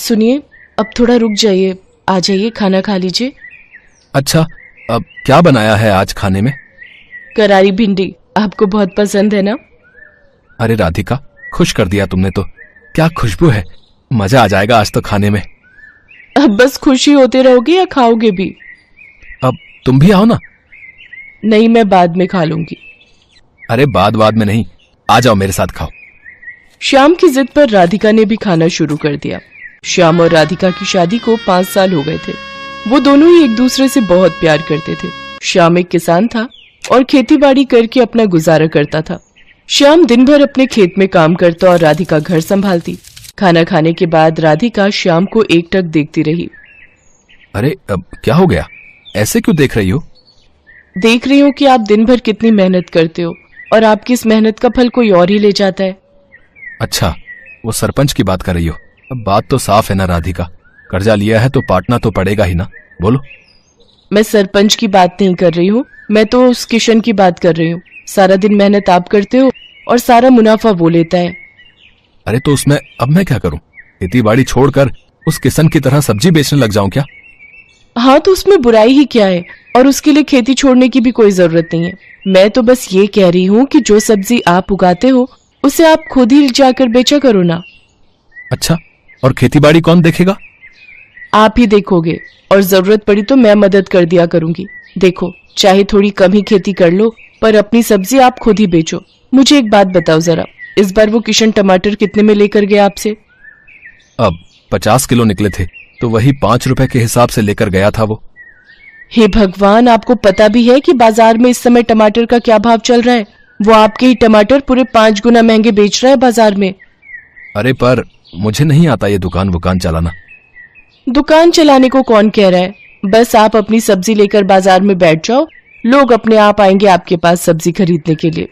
सुनिए, अब थोड़ा रुक जाइए, आ जाइए, खाना खा लीजिए। अच्छा, अब क्या बनाया है आज खाने में? करारी भिंडी, आपको बहुत पसंद है ना? अरे राधिका, खुश कर दिया तुमने तो। क्या खुशबू है, मजा आ जाएगा आज तो खाने में। अब बस खुशी होते रहोगे या खाओगे भी? अब तुम भी आओ ना। नहीं, मैं बाद में खा लूंगी। अरे बाद में नहीं, आ जाओ मेरे साथ खाओ। श्याम की जिद पर राधिका ने भी खाना शुरू कर दिया। श्याम और राधिका की शादी को 5 साल हो गए थे। वो दोनों ही एक दूसरे से बहुत प्यार करते थे। श्याम एक किसान था और खेतीबाड़ी करके अपना गुजारा करता था। श्याम दिन भर अपने खेत में काम करता और राधिका घर संभालती। खाना खाने के बाद राधिका श्याम को एकटक देखती रही। अरे अब क्या हो गया, ऐसे क्यों देख रही हो? देख रही हूँ कि आप दिन भर कितनी मेहनत करते हो और आपकी इस मेहनत का फल कोई और ही ले जाता है। अच्छा, वो सरपंच की बात कर रही हो? अब बात तो साफ है ना राधिका, कर्जा लिया है तो पाटना तो पड़ेगा ही ना। बोलो। मैं सरपंच की बात नहीं कर रही हूँ, मैं तो उस किशन की बात कर रही हूँ। सारा दिन मेहनत आप करते हो और सारा मुनाफा वो लेता है। अरे तो उसमें अब मैं क्या करूं? खेती बाड़ी छोड़कर उस किशन की तरह सब्जी बेचने लग जाऊं क्या? हाँ, तो उसमें बुराई ही क्या है, और उसके लिए खेती छोड़ने की भी कोई जरूरत नहीं है। मैं तो बस ये कह रही हूँ कि जो सब्जी आप उगाते हो उसे आप खुद ही जाकर बेचा करो ना। अच्छा, और खेती बाड़ी कौन देखेगा? आप ही देखोगे, और जरूरत पड़ी तो मैं मदद कर दिया करूंगी। देखो, चाहे थोड़ी कम ही खेती कर लो, पर अपनी सब्जी आप खुद ही बेचो। मुझे एक बात बताओ जरा, इस बार वो किशन टमाटर कितने में लेकर गया आपसे? अब 50 किलो निकले थे, तो वही 5 रुपए के हिसाब से लेकर गया था वो। हे भगवान, आपको पता भी है कि बाजार में इस समय टमाटर का क्या भाव चल रहा है? वो आपके ही टमाटर पूरे 5 गुना महंगे बेच रहा है बाजार में। अरे पर मुझे नहीं आता ये दुकान चलाना। दुकान चलाने को कौन कह रहा है? बस आप अपनी सब्जी लेकर बाजार में बैठ जाओ, लोग अपने आप आएंगे आपके पास सब्जी खरीदने के लिए।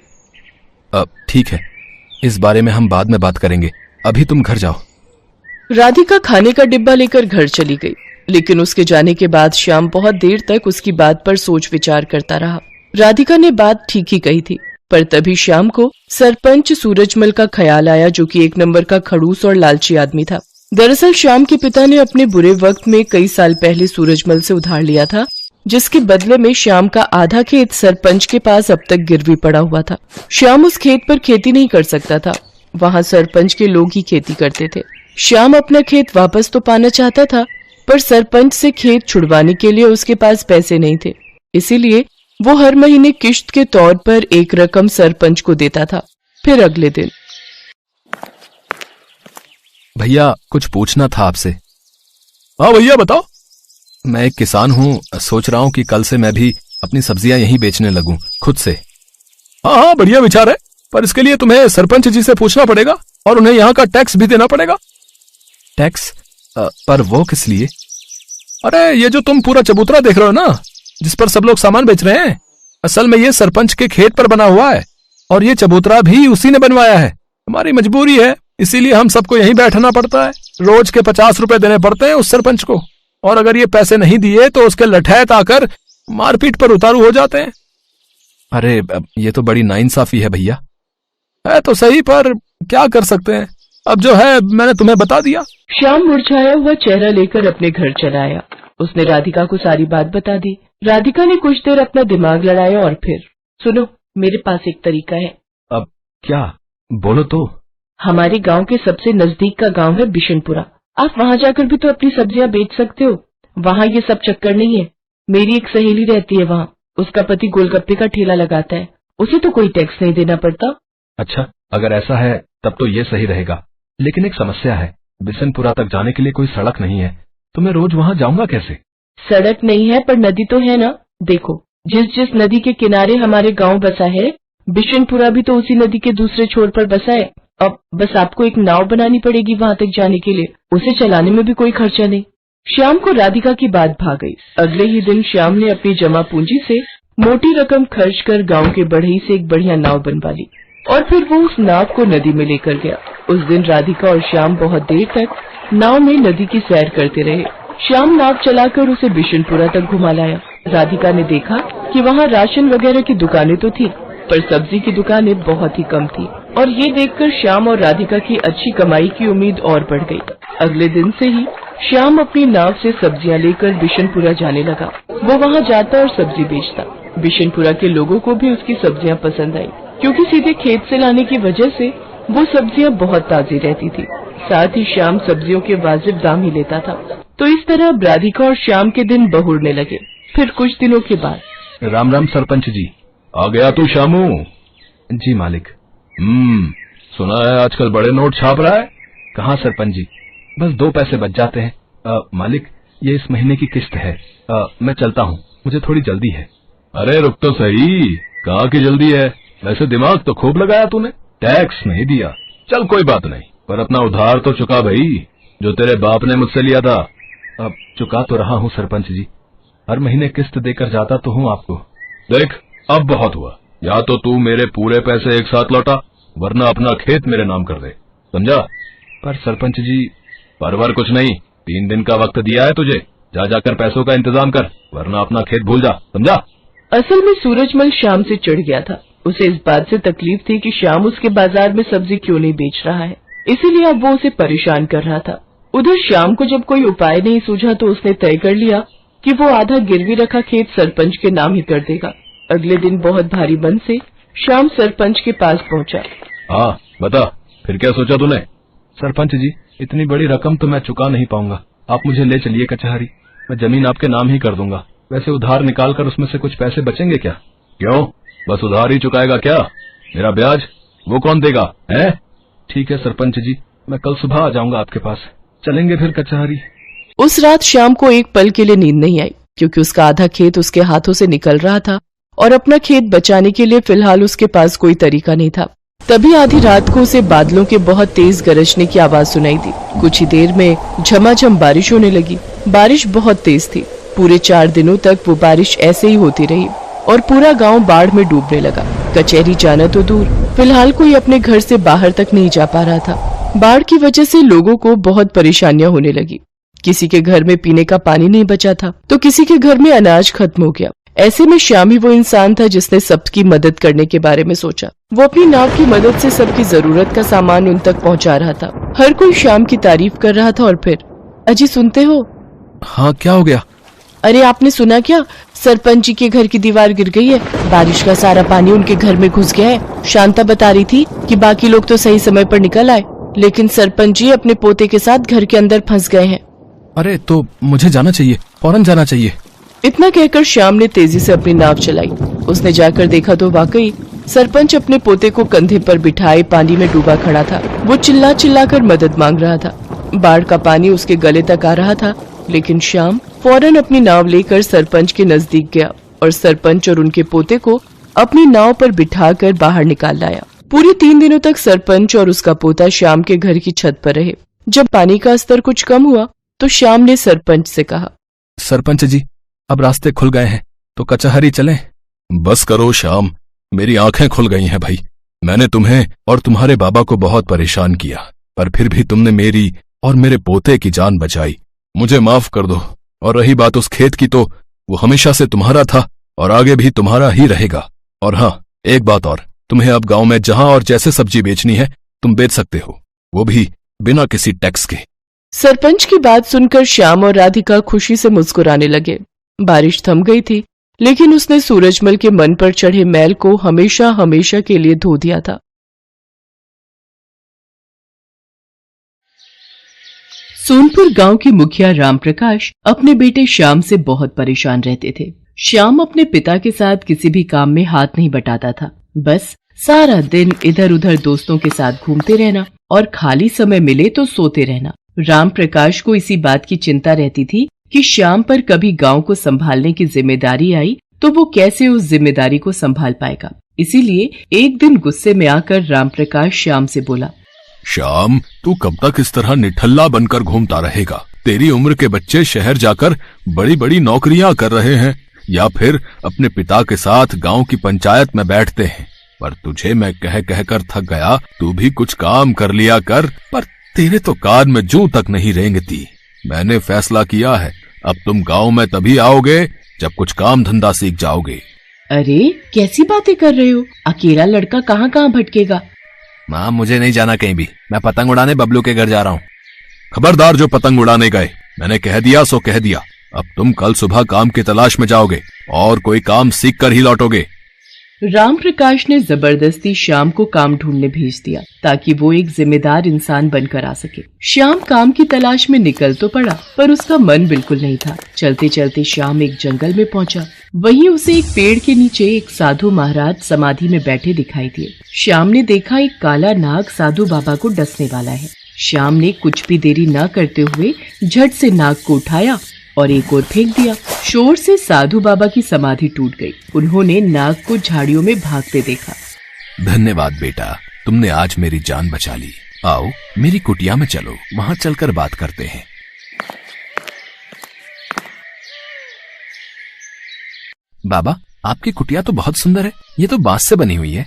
अब ठीक है, इस बारे में हम बाद में बात करेंगे, अभी तुम घर जाओ। राधिका खाने का डिब्बा लेकर घर चली गई, लेकिन उसके जाने के बाद श्याम बहुत देर तक उसकी बात पर सोच विचार करता रहा। राधिका ने बात ठीक ही कही थी, पर तभी श्याम को सरपंच सूरजमल का ख्याल आया, जो कि एक नंबर का खड़ूस और लालची आदमी था। दरअसल श्याम के पिता ने अपने बुरे वक्त में कई साल पहले सूरजमल से उधार लिया था, जिसके बदले में श्याम का आधा खेत सरपंच के पास अब तक गिरवी पड़ा हुआ था। श्याम उस खेत पर खेती नहीं कर सकता था, वहाँ सरपंच के लोग ही खेती करते थे। श्याम अपना खेत वापस तो पाना चाहता था, पर सरपंच से खेत छुड़वाने के लिए उसके पास पैसे नहीं थे। इसीलिए वो हर महीने किश्त के तौर पर एक रकम सरपंच को देता था। फिर अगले दिन, भैया कुछ पूछना था आपसे। हाँ भैया बताओ। मैं एक किसान हूँ, सोच रहा हूँ कि कल से मैं भी अपनी सब्जियां यहीं बेचने लगूं खुद से। हाँ, बढ़िया विचार है, पर इसके लिए तुम्हें सरपंच जी से पूछना पड़ेगा और उन्हें यहाँ का टैक्स भी देना पड़ेगा। टैक्स? पर वो किस लिए? अरे ये जो तुम पूरा चबूतरा देख रहे हो ना, जिस पर सब लोग सामान बेच रहे हैं, असल में ये सरपंच के खेत पर बना हुआ है, और ये चबूतरा भी उसी ने बनवाया है। हमारी मजबूरी है, इसीलिए हम सबको यहीं बैठना पड़ता है। रोज के 50 रुपए देने पड़ते हैं उस सरपंच को, और अगर ये पैसे नहीं दिए तो उसके लठैत आकर मारपीट पर उतारू हो जाते हैं। अरे ये तो बड़ी नाइंसाफी है भैया। है तो सही, पर क्या कर सकते हैं, अब जो है मैंने तुम्हें बता दिया। श्याम मुरझाया हुआ चेहरा लेकर अपने घर चला आया। उसने राधिका को सारी बात बता दी। राधिका ने कुछ देर अपना दिमाग लड़ाया और फिर, सुनो, मेरे पास एक तरीका है। अब क्या? बोलो तो। हमारे गांव के सबसे नजदीक का गांव है बिशनपुरा। आप वहां जाकर भी तो अपनी सब्जियां बेच सकते हो। वहां ये सब चक्कर नहीं है। मेरी एक सहेली रहती है वहां, उसका पति गोलगप्पे का ठेला लगाता है, उसे तो कोई टैक्स नहीं देना पड़ता। अच्छा, अगर ऐसा है तब तो ये सही रहेगा, लेकिन एक समस्या है, बिशनपुरा तक जाने के लिए कोई सड़क नहीं है, तो मैं रोज वहां जाऊंगा कैसे? सड़क नहीं है पर नदी तो है ना। देखो, जिस जिस नदी के किनारे हमारे गांव बसा है, बिशनपुरा भी तो उसी नदी के दूसरे छोर पर बसा है। अब बस आपको एक नाव बनानी पड़ेगी वहां तक जाने के लिए, उसे चलाने में भी कोई खर्चा नहीं। श्याम को राधिका की बात भा गई। अगले ही दिन श्याम ने अपनी जमा पूंजी से मोटी रकम खर्च कर गांव के बढ़ई से एक बढ़िया नाव बनवा ली, और फिर वो उस नाव को नदी में लेकर गया। उस दिन राधिका और श्याम बहुत देर तक नाव में नदी की सैर करते रहे। श्याम नाव चलाकर उसे बिशनपुरा तक घुमा लाया। राधिका ने देखा कि वहाँ राशन वगैरह की दुकानें तो थी, पर सब्जी की दुकानें बहुत ही कम थी, और ये देखकर श्याम और राधिका की अच्छी कमाई की उम्मीद और बढ़ गई। अगले दिन से ही श्याम अपनी नाव से सब्जियां लेकर बिशनपुरा जाने लगा। वो वहाँ जाता और सब्जी बेचता। बिशनपुरा के लोगों को भी उसकी सब्जियां पसंद आई, क्योंकि सीधे खेत से लाने की वजह से वो सब्जियां बहुत ताजी रहती थी। साथ ही श्याम सब्जियों के वाजिब दाम ही लेता था। तो इस तरह राधिका और श्याम के दिन बहुरने लगे। फिर कुछ दिनों के बाद राम राम सरपंच जी। आ गया तू शामू? जी मालिक। सुना है आजकल बड़े नोट छाप रहा है। कहाँ सरपंच जी, बस 2 पैसे बच जाते हैं। मालिक, ये इस महीने की किस्त है। मैं चलता हूँ, मुझे थोड़ी जल्दी है। अरे रुक तो सही, कहाँ की जल्दी है? वैसे दिमाग तो खूब लगाया तूने, टैक्स नहीं दिया। चल कोई बात नहीं, पर अपना उधार तो चुका भाई, जो तेरे बाप ने मुझसे लिया था। अब चुका तो रहा हूँ सरपंच जी, हर महीने किस्त देकर जाता तो हूँ आपको। देख, अब बहुत हुआ। या तो तू मेरे पूरे पैसे एक साथ लौटा, वरना अपना खेत मेरे नाम कर दे, समझा? पर सरपंच जी। परवर कुछ नहीं, 3 दिन का वक्त दिया है तुझे। जा जाकर पैसों का इंतजाम कर, वरना अपना खेत भूल जा, समझा? असल में सूरजमल श्याम से चिढ़ गया था। उसे इस बात से तकलीफ थी कि श्याम उसके बाजार में सब्जी क्यों नहीं बेच रहा है, इसीलिए अब वो उसे परेशान कर रहा था। उधर श्याम को जब कोई उपाय नहीं सूझा तो उसने तय कर लिया कि वो आधा गिरवी रखा खेत सरपंच के नाम ही कर देगा। अगले दिन बहुत भारी मन से श्याम सरपंच के पास पहुंचा। हाँ बता, फिर क्या सोचा तूने? सरपंच जी, इतनी बड़ी रकम तो मैं चुका नहीं पाऊंगा, आप मुझे ले चलिए कचहरी। मैं जमीन आपके नाम ही कर दूंगा। वैसे उधार निकाल कर उसमें से कुछ पैसे बचेंगे क्या? क्यों, बस उधार ही चुकाएगा क्या? मेरा ब्याज वो कौन देगा है? ठीक है सरपंच जी, मैं कल सुबह आ जाऊंगा आपके पास। चलेंगे फिर कचहरी। उस रात श्याम को एक पल के लिए नींद नहीं आई, क्योंकि उसका आधा खेत उसके हाथों से निकल रहा था और अपना खेत बचाने के लिए फिलहाल उसके पास कोई तरीका नहीं था। तभी आधी रात को उसे बादलों के बहुत तेज गरजने की आवाज सुनाई दी। कुछ ही देर में झमाझम बारिश होने लगी। बारिश बहुत तेज थी। पूरे 4 दिनों तक वो बारिश ऐसे ही होती रही और पूरा गांव बाढ़ में डूबने लगा। कचहरी जाना तो दूर, फिलहाल कोई अपने घर से बाहर तक नहीं जा पा रहा था। बाढ़ की वजह से लोगों को बहुत परेशानियां होने लगी। किसी के घर में पीने का पानी नहीं बचा था, तो किसी के घर में अनाज खत्म हो गया। ऐसे में श्याम ही वो इंसान था जिसने सबकी मदद करने के बारे में सोचा। वो अपनी नाव की मदद से सबकी जरूरत का सामान उन तक पहुंचा रहा था। हर कोई श्याम की तारीफ कर रहा था। और फिर अजी, सुनते हो? हाँ, क्या हो गया? अरे आपने सुना क्या? सरपंच जी के घर की दीवार गिर गई है। बारिश का सारा पानी उनके घर में घुस गया है। शांता बता रही थी कि बाकी लोग तो सही समय पर निकल आए, लेकिन सरपंच जी अपने पोते के साथ घर के अंदर फंस गए हैं। अरे तो मुझे जाना चाहिए, फौरन जाना चाहिए। इतना कहकर श्याम ने तेजी से अपनी नाव चलाई। उसने जाकर देखा तो वाकई सरपंच अपने पोते को कंधे पर बिठाए पानी में डूबा खड़ा था। वो चिल्ला चिल्ला कर मदद मांग रहा था। बाढ़ का पानी उसके गले तक आ रहा था, लेकिन श्याम फौरन अपनी नाव लेकर सरपंच के नजदीक गया और सरपंच और उनके पोते को अपनी नाव पर बिठाकर बाहर निकाल लाया। पूरे 3 दिनों तक सरपंच और उसका पोता श्याम के घर की छत पर रहे। जब पानी का स्तर कुछ कम हुआ तो श्याम ने सरपंच से कहा, सरपंच जी, अब रास्ते खुल गए हैं तो कचहरी चलें। बस करो श्याम, मेरी आंखें खुल गई हैं भाई। मैंने तुम्हें और तुम्हारे बाबा को बहुत परेशान किया, पर फिर भी तुमने मेरी और मेरे पोते की जान बचाई। मुझे माफ कर दो। और रही बात उस खेत की, तो वो हमेशा से तुम्हारा था और आगे भी तुम्हारा ही रहेगा। और हाँ, एक बात और, तुम्हें अब गांव में जहां और जैसे सब्जी बेचनी है तुम बेच सकते हो, वो भी बिना किसी टैक्स के। सरपंच की बात सुनकर श्याम और राधिका खुशी से मुस्कुराने लगे। बारिश थम गई थी, लेकिन उसने सूरजमल के मन पर चढ़े मैल को हमेशा हमेशा के लिए धो दिया था। सोनपुर गांव के मुखिया रामप्रकाश अपने बेटे श्याम से बहुत परेशान रहते थे। श्याम अपने पिता के साथ किसी भी काम में हाथ नहीं बटाता था। बस सारा दिन इधर उधर दोस्तों के साथ घूमते रहना और खाली समय मिले तो सोते रहना। रामप्रकाश को इसी बात की चिंता रहती थी कि श्याम पर कभी गांव को संभालने की जिम्मेदारी आई तो वो कैसे उस जिम्मेदारी को संभाल पाएगा। इसीलिए एक दिन गुस्से में आकर रामप्रकाश श्याम से बोला, श्याम, तू कब तक इस तरह निठल्ला बनकर घूमता रहेगा? तेरी उम्र के बच्चे शहर जाकर बड़ी बड़ी नौकरियां कर रहे हैं या फिर अपने पिता के साथ गांव की पंचायत में बैठते हैं। पर तुझे मैं कह कह कर थक गया, तू भी कुछ काम कर लिया कर। पर तेरे तो कान में जूं तक नहीं रेंगती। मैंने फैसला किया है, अब तुम गांव में तभी आओगे जब कुछ काम धंधा सीख जाओगे। अरे कैसी बातें कर रहे हो? अकेला लड़का कहाँ कहाँ भटकेगा। माँ, मुझे नहीं जाना कहीं भी। मैं पतंग उड़ाने बबलू के घर जा रहा हूँ। खबरदार जो पतंग उड़ाने गए, मैंने कह दिया सो कह दिया। अब तुम कल सुबह काम की तलाश में जाओगे और कोई काम सीख कर ही लौटोगे। राम प्रकाश ने जबरदस्ती श्याम को काम ढूंढने भेज दिया ताकि वो एक जिम्मेदार इंसान बनकर आ सके। श्याम काम की तलाश में निकल तो पड़ा, पर उसका मन बिल्कुल नहीं था। चलते चलते श्याम एक जंगल में पहुंचा। वहीं उसे एक पेड़ के नीचे एक साधु महाराज समाधि में बैठे दिखाई दिए। श्याम ने देखा एक काला नाग साधु बाबा को डसने वाला है। श्याम ने कुछ भी देरी न करते हुए झट से नाग को उठाया और एक और फेंक दिया। शोर से साधु बाबा की समाधि टूट गई। उन्होंने नाग को झाड़ियों में भागते देखा। धन्यवाद बेटा, तुमने आज मेरी जान बचा ली। आओ मेरी कुटिया में चलो, वहां चलकर बात करते हैं। बाबा, आपकी कुटिया तो बहुत सुंदर है। ये तो बांस से बनी हुई है।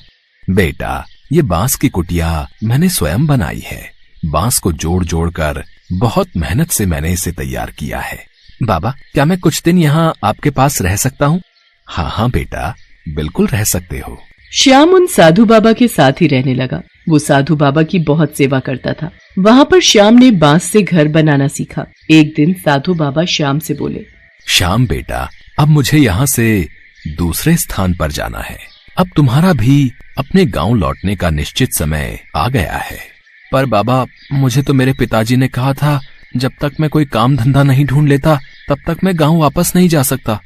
बेटा, ये बांस की कुटिया मैंने स्वयं बनाई है। बांस को जोड़ जोड़ कर बहुत मेहनत से मैंने इसे तैयार किया है। बाबा, क्या मैं कुछ दिन यहाँ आपके पास रह सकता हूँ? हाँ हाँ बेटा, बिल्कुल रह सकते हो। श्याम उन साधु बाबा के साथ ही रहने लगा। वो साधु बाबा की बहुत सेवा करता था। वहाँ पर श्याम ने बांस से घर बनाना सीखा। एक दिन साधु बाबा श्याम से बोले, श्याम बेटा, अब मुझे यहाँ से दूसरे स्थान पर जाना है। अब तुम्हारा भी अपने गांव लौटने का निश्चित समय आ गया है। पर बाबा, मुझे तो मेरे पिताजी ने कहा था जब तक मैं कोई काम धंधा नहीं ढूंढ लेता तब तक मैं गांव वापस नहीं जा सकता।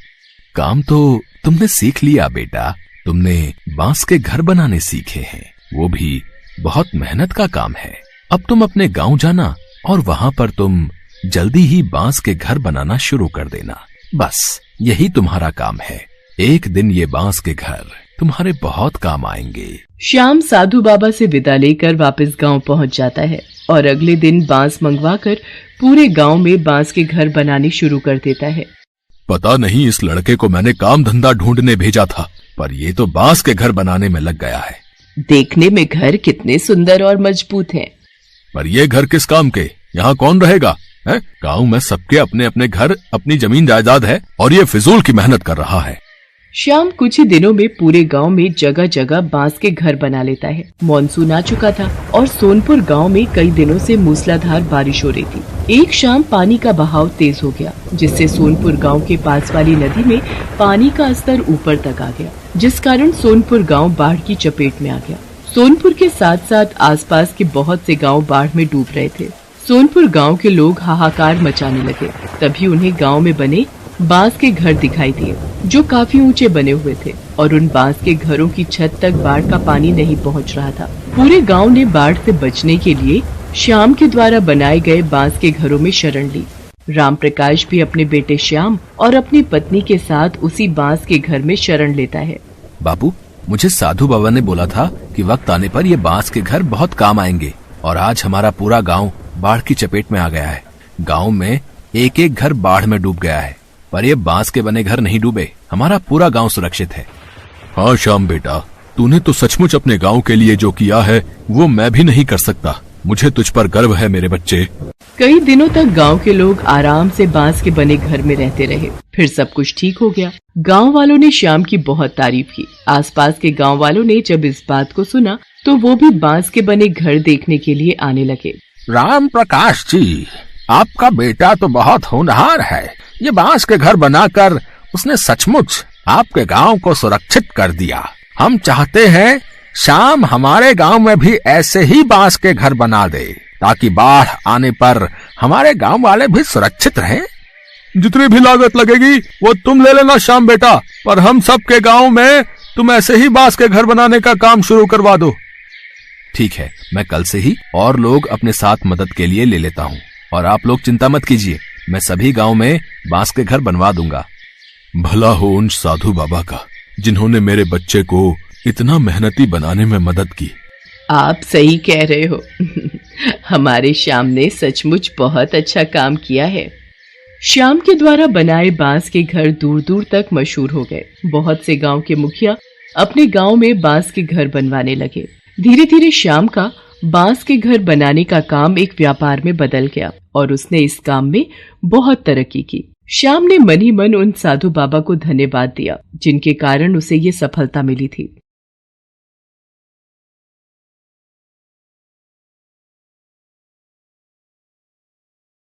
काम तो तुमने सीख लिया बेटा। तुमने बांस के घर बनाने सीखे हैं, वो भी बहुत मेहनत का काम है। अब तुम अपने गांव जाना और वहां पर तुम जल्दी ही बांस के घर बनाना शुरू कर देना। बस यही तुम्हारा काम है। एक दिन ये बांस के घर तुम्हारे बहुत काम आएंगे। श्याम साधु बाबा से विदा लेकर वापस गांव पहुंच जाता है और अगले दिन बांस मंगवाकर पूरे गांव में बांस के घर बनाने शुरू कर देता है। पता नहीं इस लड़के को मैंने काम धंधा ढूंढने भेजा था, पर ये तो बांस के घर बनाने में लग गया है। देखने में घर कितने सुंदर और मजबूत हैं। पर ये घर किस काम के? यहाँ कौन रहेगा? गांव में सबके अपने अपने घर, अपनी जमीन जायदाद है और ये फिजूल की मेहनत कर रहा है। श्याम कुछ ही दिनों में पूरे गांव में जगह जगह बांस के घर बना लेता है। मॉनसून आ चुका था और सोनपुर गांव में कई दिनों से मूसलाधार बारिश हो रही थी। एक शाम पानी का बहाव तेज हो गया, जिससे सोनपुर गांव के पास वाली नदी में पानी का स्तर ऊपर तक आ गया, जिस कारण सोनपुर गांव बाढ़ की चपेट में आ गया। सोनपुर के साथ साथ आसपास के बहुत से गाँव बाढ़ में डूब रहे थे। सोनपुर गाँव के लोग हाहाकार मचाने लगे। तभी उन्हें गाँव में बने बांस के घर दिखाई दिए, जो काफी ऊंचे बने हुए थे और उन बांस के घरों की छत तक बाढ़ का पानी नहीं पहुंच रहा था। पूरे गांव ने बाढ़ से बचने के लिए श्याम के द्वारा बनाए गए बांस के घरों में शरण ली। राम प्रकाश भी अपने बेटे श्याम और अपनी पत्नी के साथ उसी बांस के घर में शरण लेता है। बाबू, मुझे साधु बाबा ने बोला था कि वक्त आने पर ये बांस के घर बहुत काम आएंगे और आज हमारा पूरा गाँव बाढ़ की चपेट में आ गया है। गाँव में एक एक घर बाढ़ में डूब गया है, पर ये बांस के बने घर नहीं डूबे। हमारा पूरा गांव सुरक्षित है। हाँ श्याम बेटा, तूने तो सचमुच अपने गांव के लिए जो किया है वो मैं भी नहीं कर सकता। मुझे तुझ पर गर्व है मेरे बच्चे। कई दिनों तक गांव के लोग आराम से बांस के बने घर में रहते रहे। फिर सब कुछ ठीक हो गया। गांव वालों ने श्याम की बहुत तारीफ की। आसपास के गांव वालों ने जब इस बात को सुना तो वो भी बांस के बने घर देखने के लिए आने लगे। राम प्रकाश जी, आपका बेटा तो बहुत होनहार है। ये बांस के घर बनाकर उसने सचमुच आपके गांव को सुरक्षित कर दिया। हम चाहते हैं श्याम हमारे गांव में भी ऐसे ही बांस के घर बना दे, ताकि बाढ़ आने पर हमारे गांव वाले भी सुरक्षित रहें। जितनी भी लागत लगेगी वो तुम ले लेना श्याम बेटा, पर हम सब के गांव में तुम ऐसे ही बांस के घर बनाने का काम शुरू करवा दो। ठीक है, मैं कल से ही और लोग अपने साथ मदद के लिए ले लेता हूँ और आप लोग चिंता मत कीजिए, मैं सभी गांव में बांस के घर बनवा दूंगा। भला हो उन साधु बाबा का जिन्होंने मेरे बच्चे को इतना मेहनती बनाने में मदद की। आप सही कह रहे हो। हमारे श्याम ने सचमुच बहुत अच्छा काम किया है। श्याम के द्वारा बनाए बांस के घर दूर दूर तक मशहूर हो गए। बहुत से गांव के मुखिया अपने गांव में बांस के घर बनवाने लगे। धीरे धीरे श्याम का बांस के घर बनाने का काम एक व्यापार में बदल गया और उसने इस काम में बहुत तरक्की की। श्याम ने मन ही मन उन साधु बाबा को धन्यवाद दिया, जिनके कारण उसे ये सफलता मिली थी।